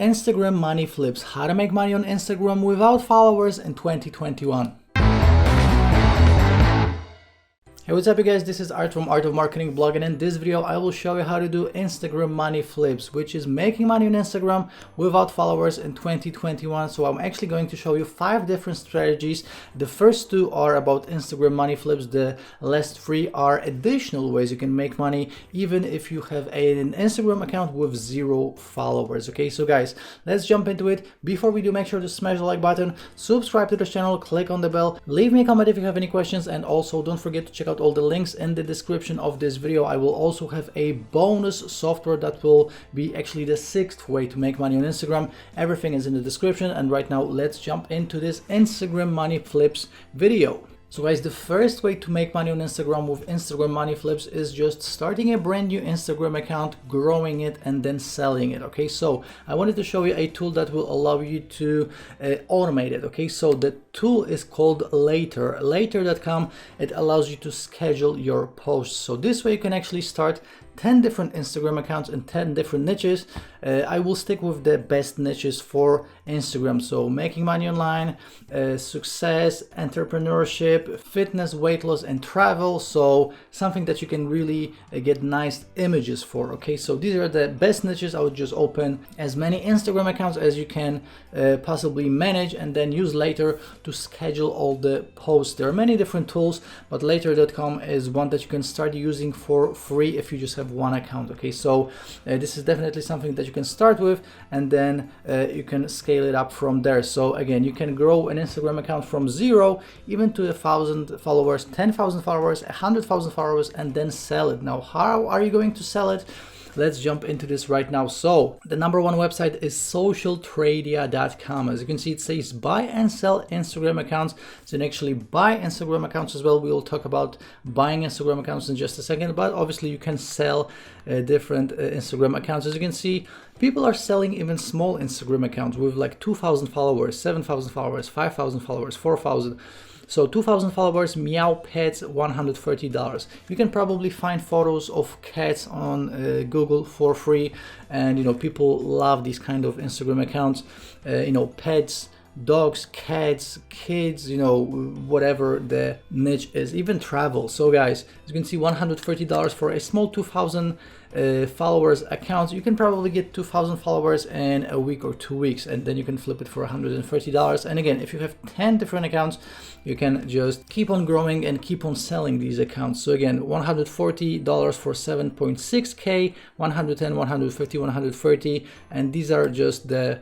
Instagram money flips, how to make money on Instagram without followers in 2021. Hey, what's up you guys, this is Art from Art of Marketing blog, and in this video I will show you how to do Instagram money flips, which is making money on Instagram without followers in 2021. So I'm actually going to show you 5 different strategies. The first 2 are about Instagram money flips. The last 3 are additional ways you can make money even if you have an Instagram account with 0 followers. Okay, so guys, let's jump into it. Before we do, make sure to smash the like button, subscribe to the channel, click on the bell, leave me a comment if you have any questions, and also don't forget to check out all the links in the description of this video. I will also have a bonus software that will be actually the 6th way to make money on Instagram. Everything is in the description, and right now let's jump into this Instagram money flips video. So guys, the first way to make money on Instagram with Instagram money flips is just starting a brand new Instagram account, growing it, and then selling it. Okay, so I wanted to show you a tool that will allow you to automate it. Okay, so the tool is called Later, later.com. It allows you to schedule your posts. So this way you can actually start 10 different Instagram accounts in 10 different niches. I will stick with the best niches for Instagram. So making money online, success, entrepreneurship, fitness, weight loss, and travel. So something that you can really get nice images for. Okay, so these are the best niches. I would just open as many Instagram accounts as you can possibly manage, and then use Later to schedule all the posts. There are many different tools, but later.com is one that you can start using for free if you just have one account. Okay, so this is definitely something that you can start with, and then you can scale it up from there. So again, you can grow an Instagram account from 0 even to 1,000 followers, 10,000 followers, 100,000 followers, and then sell it. Now, how are you going to sell it? Let's jump into this right now. So the number 1 website is socialtradia.com. As you can see, it says buy and sell Instagram accounts. So you can actually buy Instagram accounts as well. We will talk about buying Instagram accounts in just a second, but obviously you can sell different Instagram accounts. As you can see, people are selling even small Instagram accounts with like 2,000 followers, 7,000 followers, 5,000 followers, 4,000. So 2,000 followers, meow pets, $130. You can probably find photos of cats on Google for free, and you know, people love these kind of Instagram accounts. You know, pets, dogs, cats, kids, you know, whatever the niche is, even travel. So guys, as you can see, $130 for a small 2,000 followers account. You can probably get 2,000 followers in a week or 2 weeks, and then you can flip it for $130. And again, if you have 10 different accounts, you can just keep on growing and keep on selling these accounts. So again, $140 for 7.6K, 110, 150, 130, and these are just the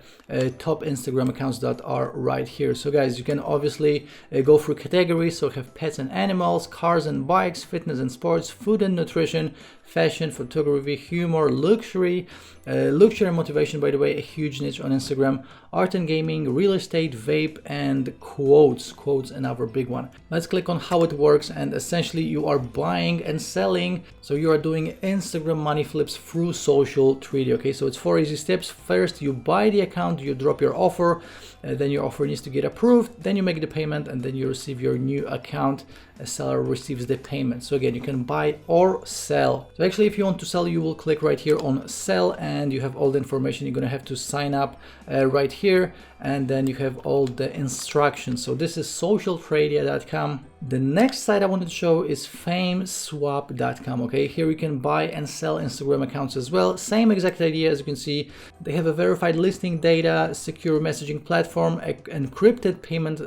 top Instagram accounts that are right here. So guys, you can obviously go through categories. So you have pets and animals, cars and bikes, fitness and sports, food and nutrition, fashion, photography, humor, luxury, luxury and motivation, by the way, a huge niche on Instagram, art and gaming, real estate, vape, and quotes, another big one. Let's click on how it works, and essentially you are buying and selling. So you are doing Instagram money flips through Socialtradia. Okay, so it's 4 easy steps. First, you buy the account, you drop your offer, then your offer needs to get approved, then you make the payment, and then you receive your new account. A seller receives the payment. So again, you can buy or sell. So actually, if you want to sell, you will click right here on sell, and you have all the information. You're gonna have to sign up right here, and then you have all the instructions. So this is socialtradia.com. The next site I wanted to show is fameswap.com. Okay, here you can buy and sell Instagram accounts as well. Same exact idea. As you can see, they have a verified listing data, secure messaging platform, encrypted payment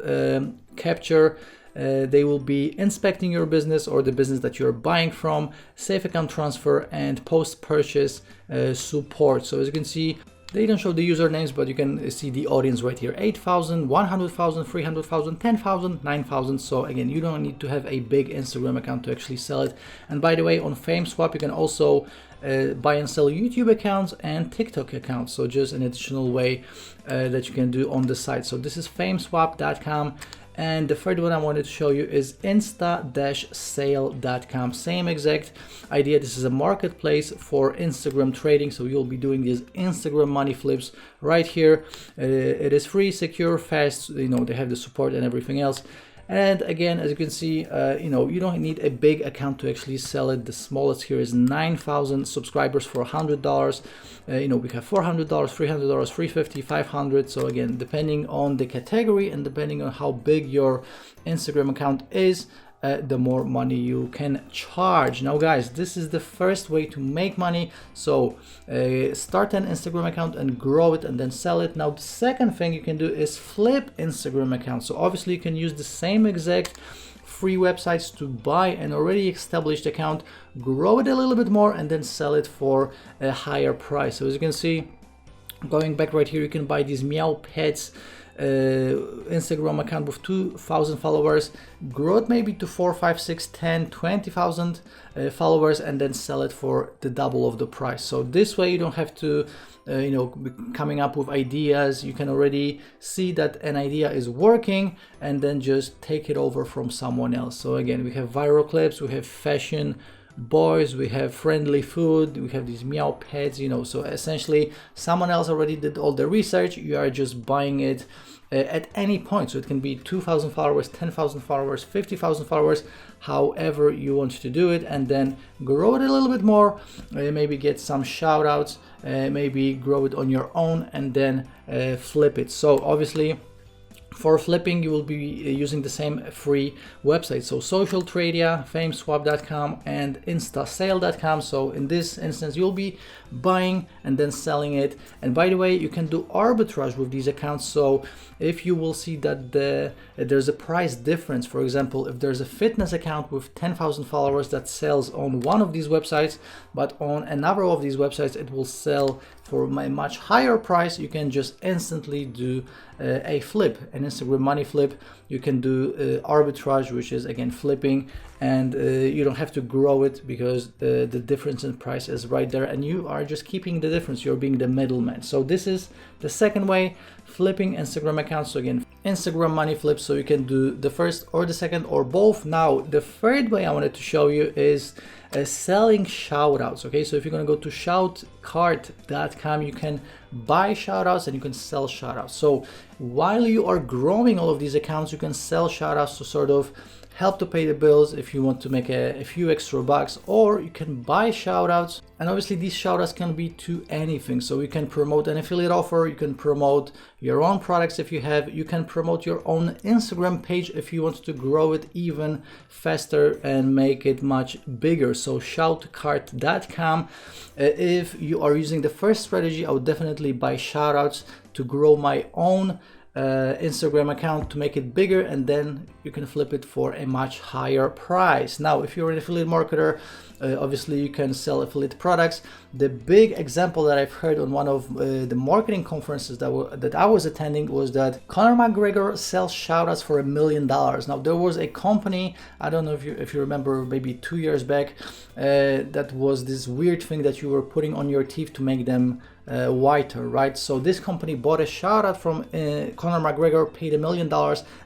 capture. They will be inspecting your business or the business that you're buying from, safe account transfer, and post-purchase support. So as you can see, they don't show the usernames, but you can see the audience right here: 8,000, 100,000, 300,000, 10,000, 9,000. So again, you don't need to have a big Instagram account to actually sell it. And by the way, on FameSwap, you can also buy and sell YouTube accounts and TikTok accounts. So just an additional way that you can do on the site. So this is fameswap.com. And the third one I wanted to show you is insta-sale.com. Same exact idea. This is a marketplace for Instagram trading. So you'll be doing these Instagram money flips right here. It is free, secure, fast. You know, they have the support and everything else. And again, as you can see, you don't need a big account to actually sell it. The smallest here is 9,000 subscribers for $100. We have $400, $300, $350, $500. So again, depending on the category and depending on how big your Instagram account is, the more money you can charge. Now guys, this is the first way to make money. So start an Instagram account and grow it and then sell it. Now the second thing you can do is flip Instagram accounts. So obviously you can use the same exact free websites to buy an already established account, grow it a little bit more, and then sell it for a higher price. So as you can see, going back right here, you can buy these Meow Pets Instagram account with 2,000 followers, grow it maybe to 4, 5, 6, 10, 20,000 followers, and then sell it for the double of the price. So this way you don't have to coming up with ideas. You can already see that an idea is working and then just take it over from someone else. So again, we have viral clips, we have fashion boys, we have friendly food, we have these Meow Pets, so essentially someone else already did all the research. You are just buying it at any point. So it can be 2,000 followers, 10,000 followers, 50,000 followers, however you want to do it, and then grow it a little bit more, maybe get some shout outs, maybe grow it on your own, and then flip it. So obviously for flipping, you will be using the same free website. So Social Tradia, Fameswap.com, and Instasale.com. So in this instance, you'll be buying and then selling it. And by the way, you can do arbitrage with these accounts. So if you will see that there's a price difference, for example, if there's a fitness account with 10,000 followers that sells on one of these websites, but on another of these websites it will sell for a much higher price, you can just instantly do a flip, an Instagram money flip. You can do arbitrage, which is again flipping, and you don't have to grow it because the difference in price is right there, and you are just keeping the difference. You're being the middleman. So this is the second way, flipping Instagram accounts. So again, Instagram money flip. So you can do the first or the second or both. Now the third way I wanted to show you is selling shoutouts. Okay, so if you're gonna go to shoutcart.com, you can buy shoutouts and you can sell shoutouts. So while you are growing all of these accounts, you can sell shoutouts to sort of help to pay the bills if you want to make a few extra bucks, or you can buy shoutouts. And obviously these shoutouts can be to anything. So you can promote an affiliate offer, you can promote your own products if you have, you can promote your own Instagram page if you want to grow it even faster and make it much bigger. So shoutcart.com. If you are using the first strategy, I would definitely buy shoutouts to grow my own Instagram account to make it bigger, and then you can flip it for a much higher price. Now if you're an affiliate marketer, obviously you can sell affiliate products. The big example that I've heard on one of the marketing conferences that I was attending was that Conor McGregor sells shoutouts for $1 million. Now there was a company, I don't know if you remember, maybe 2 years back, that was this weird thing that you were putting on your teeth to make them whiter, right? So this company bought a shoutout from Conor McGregor, paid $1 million,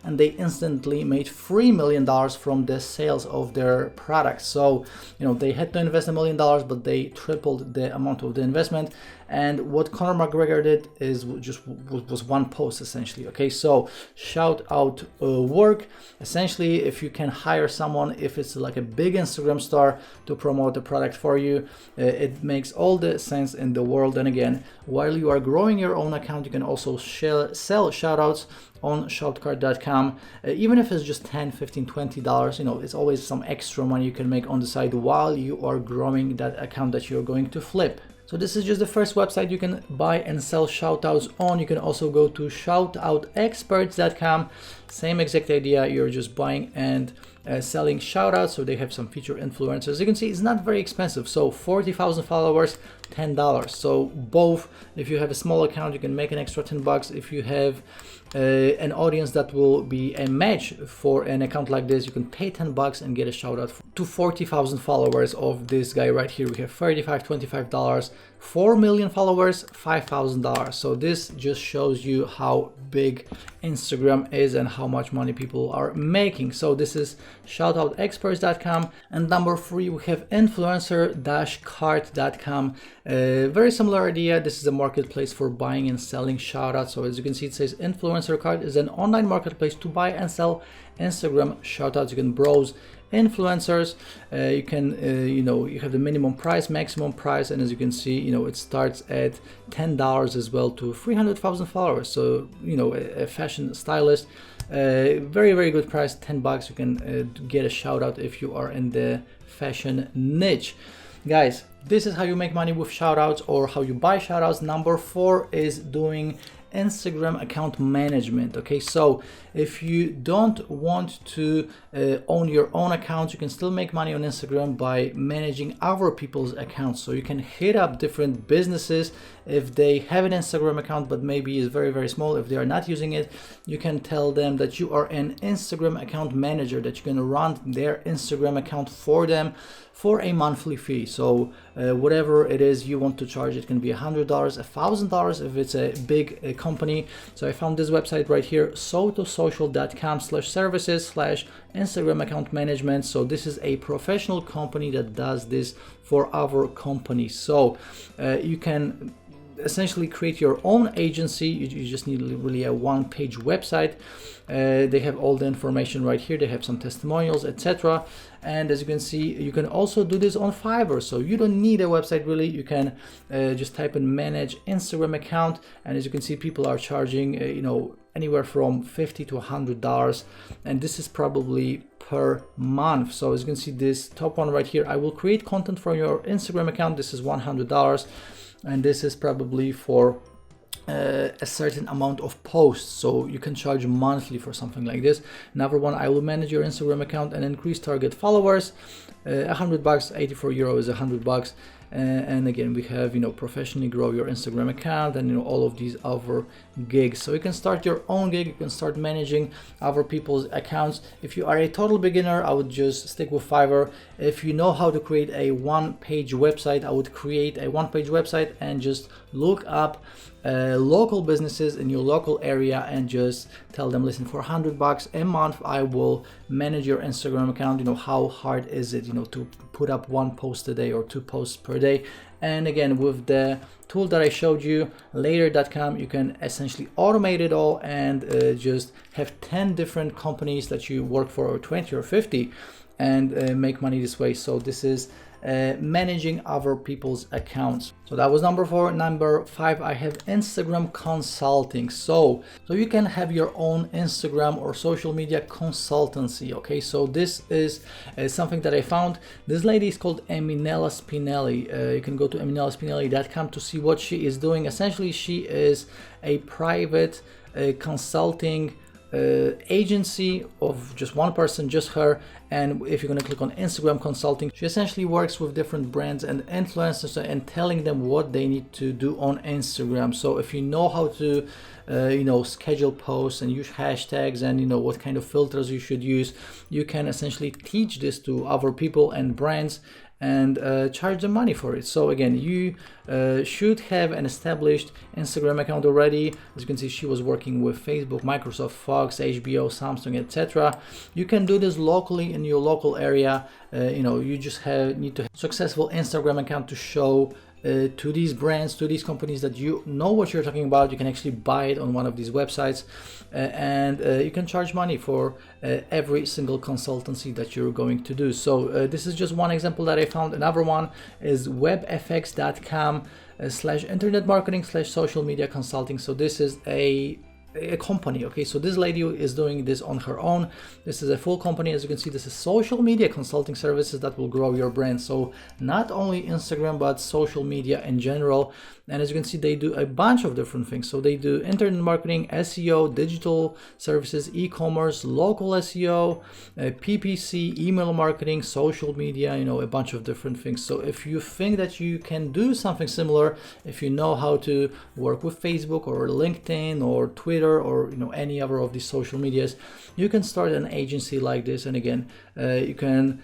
and they instantly made $3 million from the sales of their products. So they had to invest $1 million, but they tripled the amount of the investment. And what Conor McGregor did is was one post essentially. Okay, so shout out work. Essentially, if you can hire someone, if it's like a big Instagram star, to promote the product for you, it makes all the sense in the world. And again, while you are growing your own account, you can also sell shout outs on shoutcart.com, even if it's just $10, $15, $20, it's always some extra money you can make on the side while you are growing that account that you're going to flip. So this is just the first website you can buy and sell shoutouts on. You can also go to shoutoutexperts.com. Same exact idea, you're just buying and selling shoutouts. So they have some featured influencers. As you can see, it's not very expensive. So 40,000 followers, $10. So both, if you have a small account, you can make an extra $10. If you have an audience that will be a match for an account like this, you can pay $10 and get a shout out to 40,000 followers of this guy right here. We have $35, $25, 4 million followers, $5,000. So this just shows you how big Instagram is and how much money people are making. So this is shoutoutexperts.com. And number 3, we have influencer-cart.com. Very similar idea. This is a marketplace for buying and selling shoutouts. So as you can see, it says Influencer Cart is an online marketplace to buy and sell Instagram shoutouts. You can browse influencers. You can you have the minimum price, maximum price, and as you can see, it starts at $10 as well to 300,000 followers. So a fashion stylist, very, very good price, $10. You can get a shout out if you are in the fashion niche. Guys, this is how you make money with shoutouts, or how you buy shoutouts. Number 4 is doing Instagram account management. Okay, so if you don't want to own your own accounts, you can still make money on Instagram by managing other people's accounts. So you can hit up different businesses if they have an Instagram account but maybe is very, very small. If they are not using it, you can tell them that you are an Instagram account manager, that you're going to run their Instagram account for them for a monthly fee. So whatever it is you want to charge, it can be $100, $1,000 if it's a big company. So I found this website right here, sotosocial.com/services/Instagram account management. So this is a professional company that does this for our company. So you can essentially create your own agency. You just need really a one-page website. They have all the information right here. They have some testimonials, etc. And as you can see, you can also do this on Fiverr. So you don't need a website really. You can just type in manage Instagram account, and as you can see, people are charging anywhere from $50 to $100, and this is probably per month. So as you can see, this top one right here, I will create content for your Instagram account. This is $100, and this is probably for a certain amount of posts, so you can charge monthly for something like this. Another one, I will manage your Instagram account and increase target followers, $100, 84 euro is $100. And again, we have professionally grow your Instagram account, and all of these other gigs. So you can start your own gig, you can start managing other people's accounts. If you are a total beginner, I would just stick with Fiverr. If you know how to create a one-page website, I would create a one-page website and just look up local businesses in your local area and just tell them, listen, for $100 a month I will manage your Instagram account. How hard is it to put up one post a day or 2 posts per day? And again, with the tool that I showed you, later.com, you can essentially automate it all and just have 10 different companies that you work for, or 20 or 50, and make money this way. So this is managing other people's accounts. So that was number 4. Number 5, I have Instagram consulting. So you can have your own Instagram or social media consultancy. Okay, so this is something that I found. This lady is called Eminella Spinelli. You can go to eminellaspinelli.com to see what she is doing. Essentially, she is a private consulting agency of just one person, just her. And if you're going to click on Instagram consulting, she essentially works with different brands and influencers and telling them what they need to do on Instagram. So if you know how to schedule posts and use hashtags, and what kind of filters you should use, you can essentially teach this to other people and brands and charge them money for it. So again, you should have an established Instagram account already. As you can see, she was working with Facebook, Microsoft, Fox, HBO, Samsung, etc. You can do this locally in your local area. You just need to have a successful Instagram account to show to these brands, to these companies, that you know what you're talking about. You can actually buy it on one of these websites, and you can charge money for every single consultancy that you're going to do. So this is just one example that I found. Another one is webfx.com/internet marketing/social media consulting. So this is a company. Okay, so this lady is doing this on her own. This is a full company. As you can see, this is social media consulting services that will grow your brand. So not only Instagram, but social media in general. And as you can see, they do a bunch of different things. So they do internet marketing, SEO, digital services, e-commerce, local SEO, PPC, email marketing, social media, a bunch of different things. So if you think that you can do something similar, if you know how to work with Facebook or LinkedIn or Twitter or any other of these social medias, you can start an agency like this. And again, you can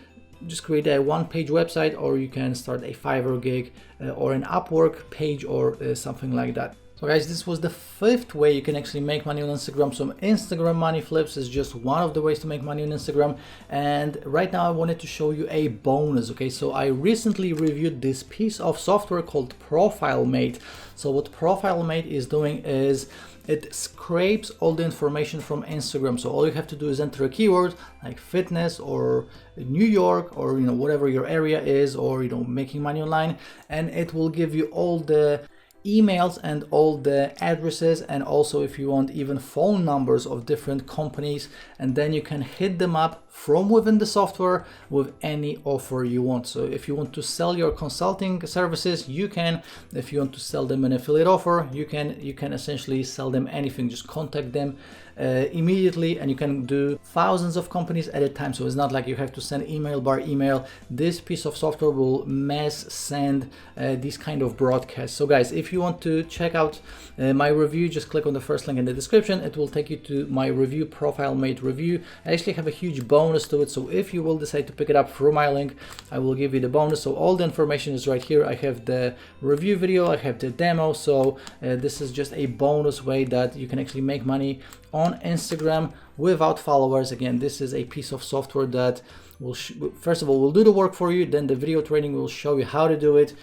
just create a one-page website, or you can start a Fiverr gig or an Upwork page or something like that. So guys, this was the 5th way you can actually make money on Instagram. So Instagram money flips is just one of the ways to make money on Instagram. And right now I wanted to show you a bonus. Okay, so I recently reviewed this piece of software called ProfileMate. So what ProfileMate is doing is it scrapes all the information from Instagram. So all you have to do is enter a keyword like fitness or New York, or whatever your area is, or making money online, and it will give you all the emails and all the addresses, and also if you want even phone numbers of different companies, and then you can hit them up from within the software with any offer you want. So if you want to sell your consulting services, you can. If you want to sell them an affiliate offer, you can essentially sell them anything. Just contact them immediately, and you can do thousands of companies at a time. So it's not like you have to send email by email. This piece of software will mass send these kind of broadcasts. So guys, if you want to check out my review, just click on the first link in the description. It will take you to my review, ProfileMate review. I actually have a huge bonus to it, so if you will decide to pick it up through my link, I will give you the bonus. So all the information is right here. I have the review video, I have the demo. So this is just a bonus way that you can actually make money on Instagram without followers. Again, this is a piece of software that will first of all will do the work for you, then the video training will show you how to do it.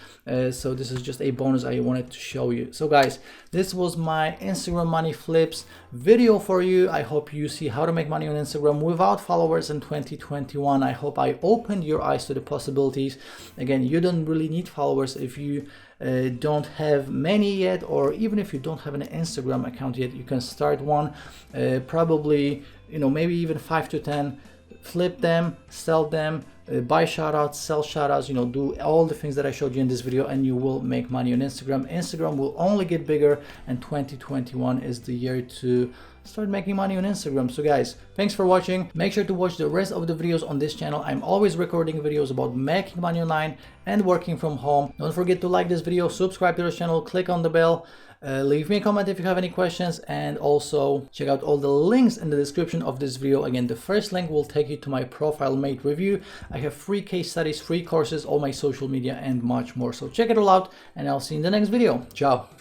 So this is just a bonus I wanted to show you. So guys, this was my Instagram money flips video for you. I hope you see how to make money on Instagram without followers in 2021. I hope I opened your eyes to the possibilities. Again, you don't really need followers if you don't have many yet, or even if you don't have an Instagram account yet, you can start one. Probably maybe even 5 to 10. Flip them, sell them, buy shoutouts, sell shoutouts, do all the things that I showed you in this video, and you will make money on Instagram. Instagram will only get bigger, and 2021 is the year to start making money on Instagram. So guys, thanks for watching. Make sure to watch the rest of the videos on this channel. I'm always recording videos about making money online and working from home. Don't forget to like this video, subscribe to the channel, click on the bell. Leave me a comment if you have any questions, and also check out all the links in the description of this video. Again, the first link will take you to my ProfileMate review. I have free case studies, free courses, all my social media, and much more. So check it all out, and I'll see you in the next video. Ciao.